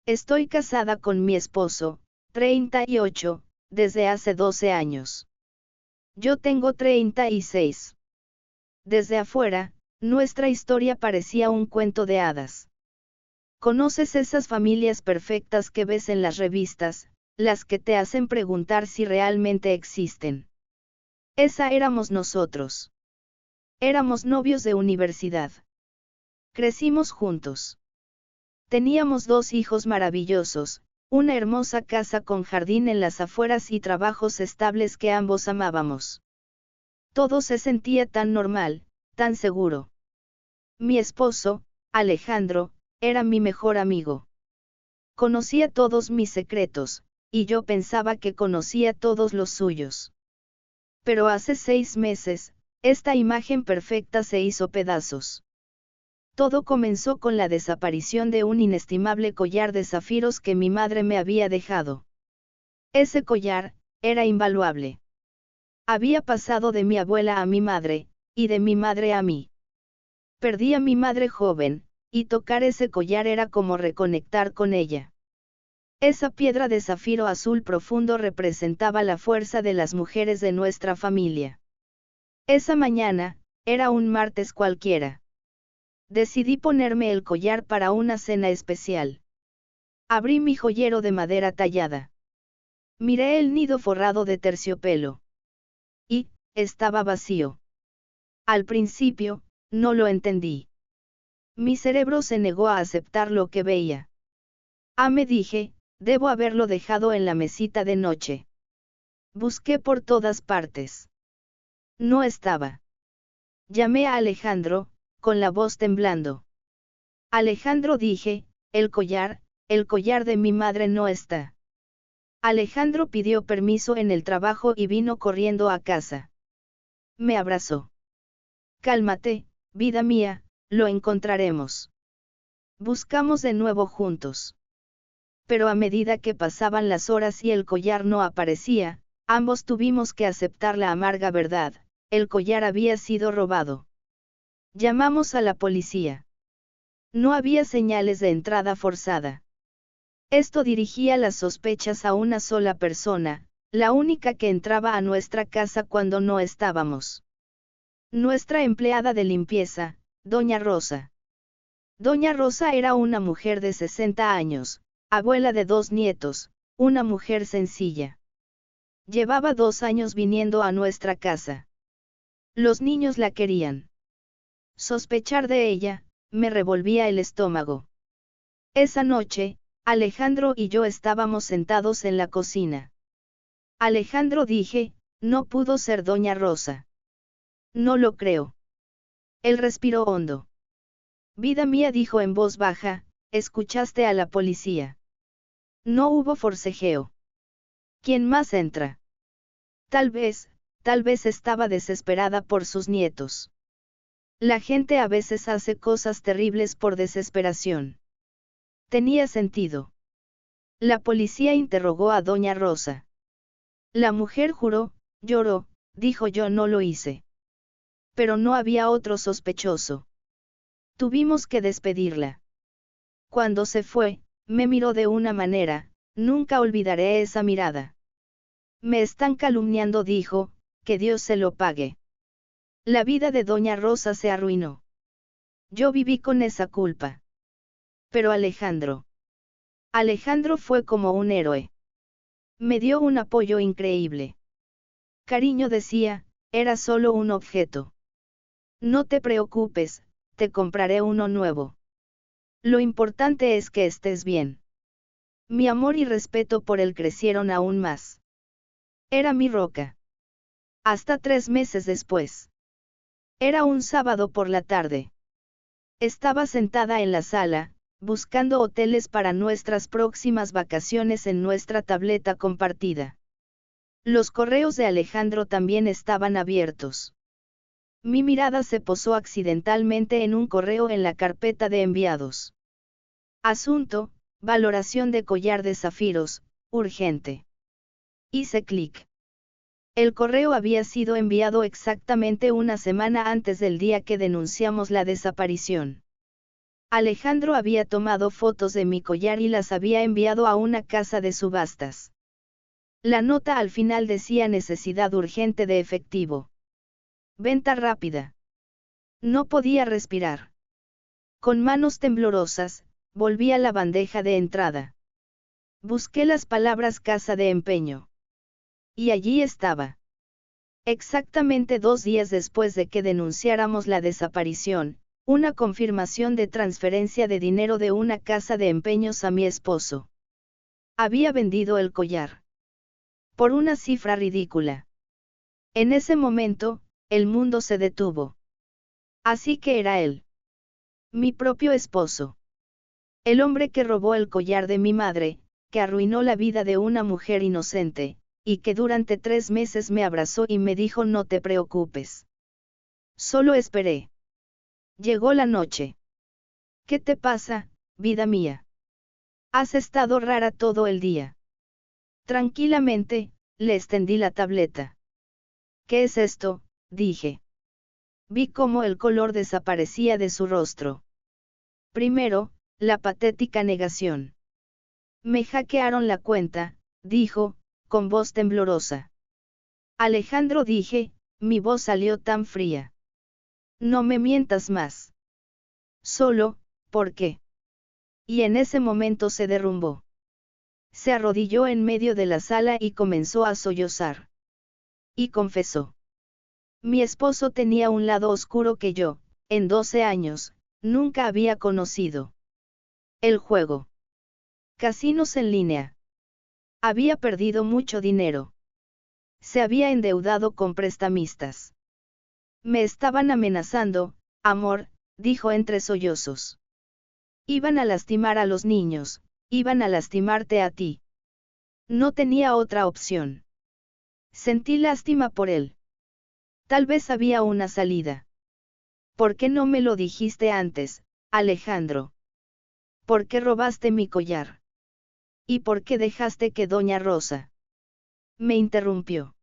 Estoy casada con mi esposo, 38, desde hace 12 años. Yo tengo 36. Desde afuera, nuestra historia parecía un cuento de hadas. ¿Conoces esas familias perfectas que ves en las revistas, las que te hacen preguntar si realmente existen? Esa éramos nosotros. Éramos novios de universidad. Crecimos juntos. Teníamos 2 hijos maravillosos, una hermosa casa con jardín en las afueras y trabajos estables que ambos amábamos. Todo se sentía tan normal, tan seguro. Mi esposo, Alejandro, era mi mejor amigo. Conocía todos mis secretos, y yo pensaba que conocía todos los suyos. Pero hace 6 meses, esta imagen perfecta se hizo pedazos. Todo comenzó con la desaparición de un inestimable collar de zafiros que mi madre me había dejado. Ese collar, era invaluable. Había pasado de mi abuela a mi madre, y de mi madre a mí. Perdí a mi madre joven, y tocar ese collar era como reconectar con ella. Esa piedra de zafiro azul profundo representaba la fuerza de las mujeres de nuestra familia. Esa mañana, era un martes cualquiera. Decidí ponerme el collar para una cena especial. Abrí mi joyero de madera tallada. Miré el nido forrado de terciopelo. Y, estaba vacío. Al principio, no lo entendí. Mi cerebro se negó a aceptar lo que veía. Me dije, debo haberlo dejado en la mesita de noche. Busqué por todas partes. No estaba. Llamé a Alejandro, con la voz temblando. Alejandro, dije, el collar de mi madre no está. Alejandro pidió permiso en el trabajo y vino corriendo a casa. Me abrazó. Cálmate, vida mía, lo encontraremos. Buscamos de nuevo juntos. Pero a medida que pasaban las horas y el collar no aparecía, ambos tuvimos que aceptar la amarga verdad: el collar había sido robado. Llamamos a la policía. No había señales de entrada forzada. Esto dirigía las sospechas a una sola persona, la única que entraba a nuestra casa cuando no estábamos. Nuestra empleada de limpieza, Doña Rosa. Doña Rosa era una mujer de 60 años, abuela de 2 nietos, una mujer sencilla. Llevaba 2 años viniendo a nuestra casa. Los niños la querían. Sospechar de ella, me revolvía el estómago. Esa noche, Alejandro y yo estábamos sentados en la cocina. Alejandro, dije, no pudo ser Doña Rosa. No lo creo. Él respiró hondo. Vida mía, dijo en voz baja, ¿escuchaste a la policía? No hubo forcejeo. ¿Quién más entra? Tal vez estaba desesperada por sus nietos. La gente a veces hace cosas terribles por desesperación. Tenía sentido. La policía interrogó a Doña Rosa. La mujer juró, lloró, dijo: yo no lo hice. Pero no había otro sospechoso. Tuvimos que despedirla. Cuando se fue, me miró de una manera, nunca olvidaré esa mirada. Me están calumniando, dijo, que Dios se lo pague. La vida de Doña Rosa se arruinó. Yo viví con esa culpa. Pero Alejandro fue como un héroe. Me dio un apoyo increíble. Cariño, decía, era solo un objeto. No te preocupes, te compraré uno nuevo. Lo importante es que estés bien. Mi amor y respeto por él crecieron aún más. Era mi roca. Hasta 3 meses después. Era un sábado por la tarde. Estaba sentada en la sala, buscando hoteles para nuestras próximas vacaciones en nuestra tableta compartida. Los correos de Alejandro también estaban abiertos. Mi mirada se posó accidentalmente en un correo en la carpeta de enviados. Asunto: valoración de collar de zafiros, urgente. Hice clic. El correo había sido enviado exactamente una semana antes del día que denunciamos la desaparición. Alejandro había tomado fotos de mi collar y las había enviado a una casa de subastas. La nota al final decía necesidad urgente de efectivo. Venta rápida. No podía respirar. Con manos temblorosas, volví a la bandeja de entrada. Busqué las palabras casa de empeño. Y allí estaba. Exactamente 2 días después de que denunciáramos la desaparición, una confirmación de transferencia de dinero de una casa de empeños a mi esposo. Había vendido el collar. Por una cifra ridícula. En ese momento, el mundo se detuvo. Así que era él. Mi propio esposo. El hombre que robó el collar de mi madre, que arruinó la vida de una mujer inocente, y que durante 3 meses me abrazó y me dijo no te preocupes. Solo esperé. Llegó la noche. ¿Qué te pasa, vida mía? Has estado rara todo el día. Tranquilamente, le extendí la tableta. ¿Qué es esto?, dije. Vi cómo el color desaparecía de su rostro. Primero, la patética negación. Me hackearon la cuenta, dijo, con voz temblorosa. Alejandro, dije, mi voz salió tan fría. No me mientas más. Solo, ¿por qué? Y en ese momento se derrumbó. Se arrodilló en medio de la sala y comenzó a sollozar. Y confesó. Mi esposo tenía un lado oscuro que yo, en 12 años, nunca había conocido. El juego. Casinos en línea. Había perdido mucho dinero. Se había endeudado con prestamistas. Me estaban amenazando, amor, dijo entre sollozos. Iban a lastimar a los niños, iban a lastimarte a ti. No tenía otra opción. Sentí lástima por él. Tal vez había una salida. ¿Por qué no me lo dijiste antes, Alejandro? ¿Por qué robaste mi collar? ¿Y por qué dejaste que doña Rosa? Me interrumpió.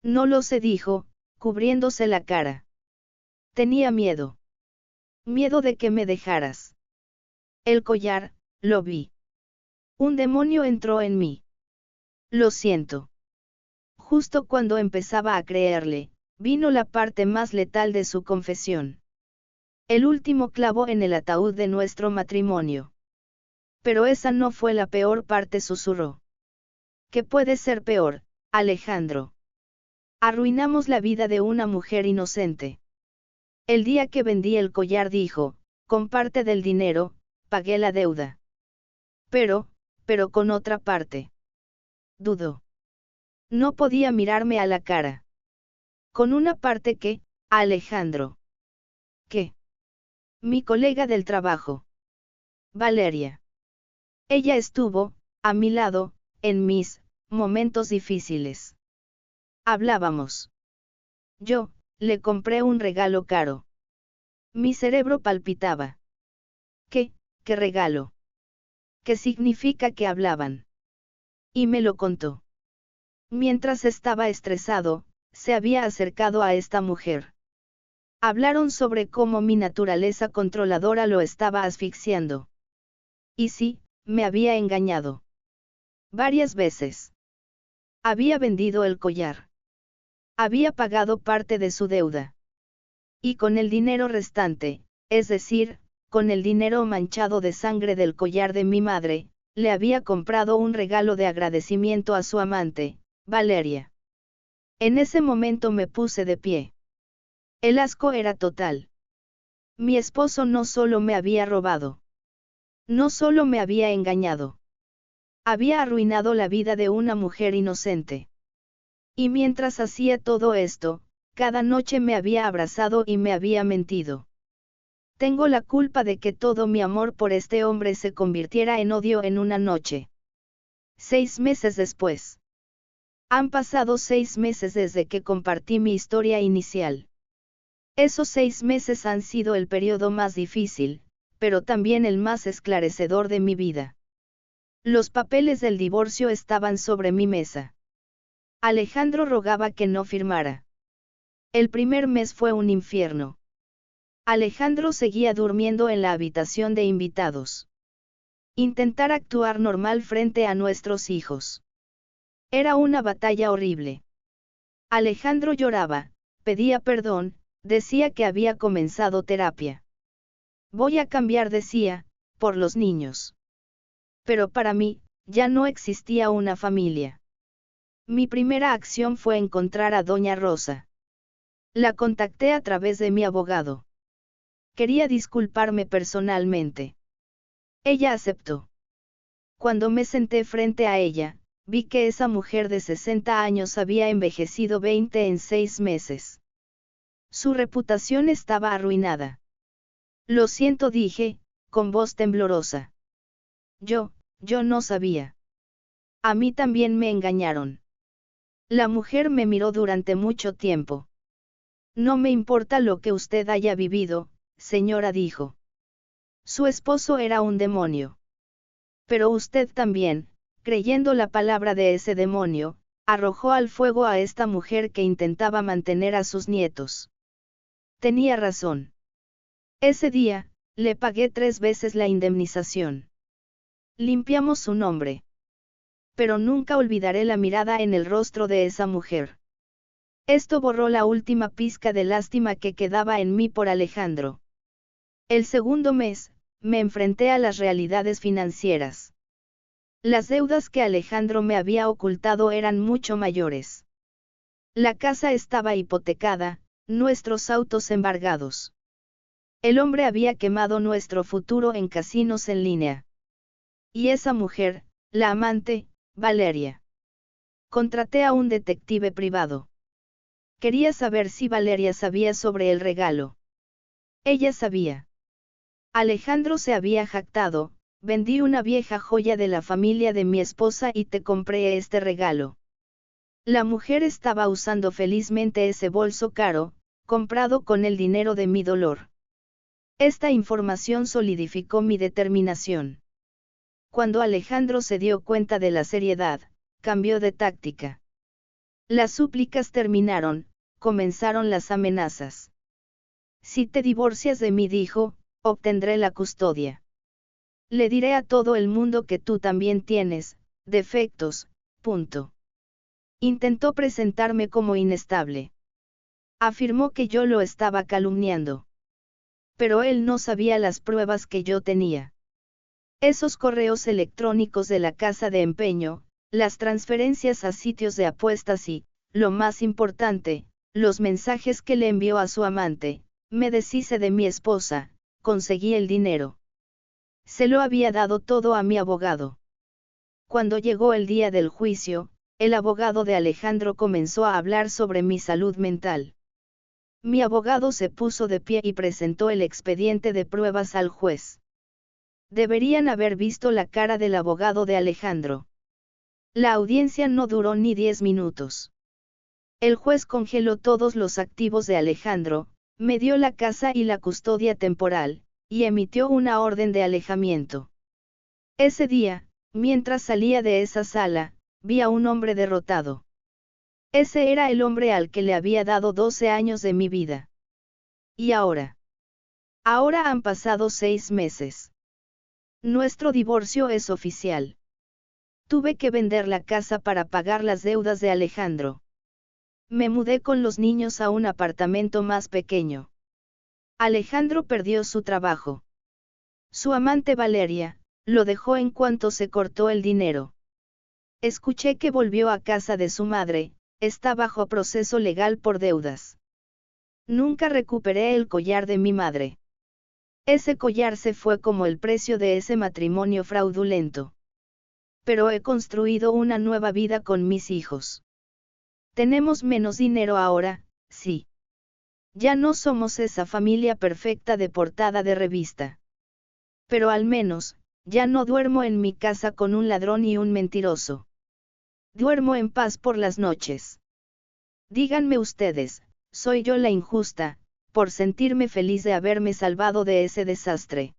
No lo sé, dijo, cubriéndose la cara. Tenía miedo. Miedo de que me dejaras. El collar, lo vi. Un demonio entró en mí. Lo siento. Justo cuando empezaba a creerle, vino la parte más letal de su confesión. El último clavo en el ataúd de nuestro matrimonio. Pero esa no fue la peor parte, susurró. ¿Qué puede ser peor, Alejandro? Arruinamos la vida de una mujer inocente. El día que vendí el collar, dijo, con parte del dinero, pagué la deuda. Pero con otra parte. Dudó. No podía mirarme a la cara. Con una parte que, Alejandro. ¿Qué? Mi colega del trabajo. Valeria. Ella estuvo, a mi lado, en mis momentos difíciles. Hablábamos. Yo, le compré un regalo caro. Mi cerebro palpitaba. ¿Qué regalo? ¿Qué significa que hablaban? Y me lo contó. Mientras estaba estresado, se había acercado a esta mujer. Hablaron sobre cómo mi naturaleza controladora lo estaba asfixiando. Y sí, me había engañado. Varias veces. Había vendido el collar. Había pagado parte de su deuda. Y con el dinero restante, es decir, con el dinero manchado de sangre del collar de mi madre, le había comprado un regalo de agradecimiento a su amante, Valeria. En ese momento me puse de pie. El asco era total. Mi esposo no solo me había robado. No solo me había engañado. Había arruinado la vida de una mujer inocente. Y mientras hacía todo esto, cada noche me había abrazado y me había mentido. Tengo la culpa de que todo mi amor por este hombre se convirtiera en odio en una noche. 6 meses después. Han pasado 6 meses desde que compartí mi historia inicial. Esos 6 meses han sido el periodo más difícil, pero también el más esclarecedor de mi vida. Los papeles del divorcio estaban sobre mi mesa. Alejandro rogaba que no firmara. El primer mes fue un infierno. Alejandro seguía durmiendo en la habitación de invitados. Intentar actuar normal frente a nuestros hijos. Era una batalla horrible. Alejandro lloraba, pedía perdón, decía que había comenzado terapia. Voy a cambiar, decía, por los niños. Pero para mí, ya no existía una familia. Mi primera acción fue encontrar a Doña Rosa. La contacté a través de mi abogado. Quería disculparme personalmente. Ella aceptó. Cuando me senté frente a ella, vi que esa mujer de 60 años había envejecido 20 en 6 meses. Su reputación estaba arruinada. Lo siento, dije, con voz temblorosa. Yo no sabía. A mí también me engañaron. La mujer me miró durante mucho tiempo. No me importa lo que usted haya vivido, señora, dijo. Su esposo era un demonio. Pero usted también, creyendo la palabra de ese demonio, arrojó al fuego a esta mujer que intentaba mantener a sus nietos. Tenía razón. Ese día, le pagué 3 veces la indemnización. Limpiamos su nombre. Pero nunca olvidaré la mirada en el rostro de esa mujer. Esto borró la última pizca de lástima que quedaba en mí por Alejandro. El segundo mes, me enfrenté a las realidades financieras. Las deudas que Alejandro me había ocultado eran mucho mayores. La casa estaba hipotecada, nuestros autos embargados. El hombre había quemado nuestro futuro en casinos en línea. Y esa mujer, la amante, Valeria. Contraté a un detective privado. Quería saber si Valeria sabía sobre el regalo. Ella sabía. Alejandro se había jactado: vendí una vieja joya de la familia de mi esposa y te compré este regalo. La mujer estaba usando felizmente ese bolso caro, comprado con el dinero de mi dolor. Esta información solidificó mi determinación. Cuando Alejandro se dio cuenta de la seriedad, cambió de táctica. Las súplicas terminaron, comenzaron las amenazas. Si te divorcias de mí, dijo, obtendré la custodia. Le diré a todo el mundo que tú también tienes defectos, punto. Intentó presentarme como inestable. Afirmó que yo lo estaba calumniando. Pero él no sabía las pruebas que yo tenía. Esos correos electrónicos de la casa de empeño, las transferencias a sitios de apuestas y, lo más importante, los mensajes que le envió a su amante: me deshice de mi esposa, conseguí el dinero. Se lo había dado todo a mi abogado. Cuando llegó el día del juicio, el abogado de Alejandro comenzó a hablar sobre mi salud mental. Mi abogado se puso de pie y presentó el expediente de pruebas al juez. Deberían haber visto la cara del abogado de Alejandro. La audiencia no duró ni 10 minutos. El juez congeló todos los activos de Alejandro, me dio la casa y la custodia temporal, y emitió una orden de alejamiento. Ese día, mientras salía de esa sala, vi a un hombre derrotado. Ese era el hombre al que le había dado 12 años de mi vida. ¿Y ahora? Ahora han pasado 6 meses. Nuestro divorcio es oficial. Tuve que vender la casa para pagar las deudas de Alejandro. Me mudé con los niños a un apartamento más pequeño. Alejandro perdió su trabajo. Su amante Valeria, lo dejó en cuanto se cortó el dinero. Escuché que volvió a casa de su madre, está bajo proceso legal por deudas. Nunca recuperé el collar de mi madre. Ese collar se fue como el precio de ese matrimonio fraudulento. Pero he construido una nueva vida con mis hijos. Tenemos menos dinero ahora, sí. Ya no somos esa familia perfecta de portada de revista. Pero al menos, ya no duermo en mi casa con un ladrón y un mentiroso. Duermo en paz por las noches. Díganme ustedes, ¿soy yo la injusta, por sentirme feliz de haberme salvado de ese desastre?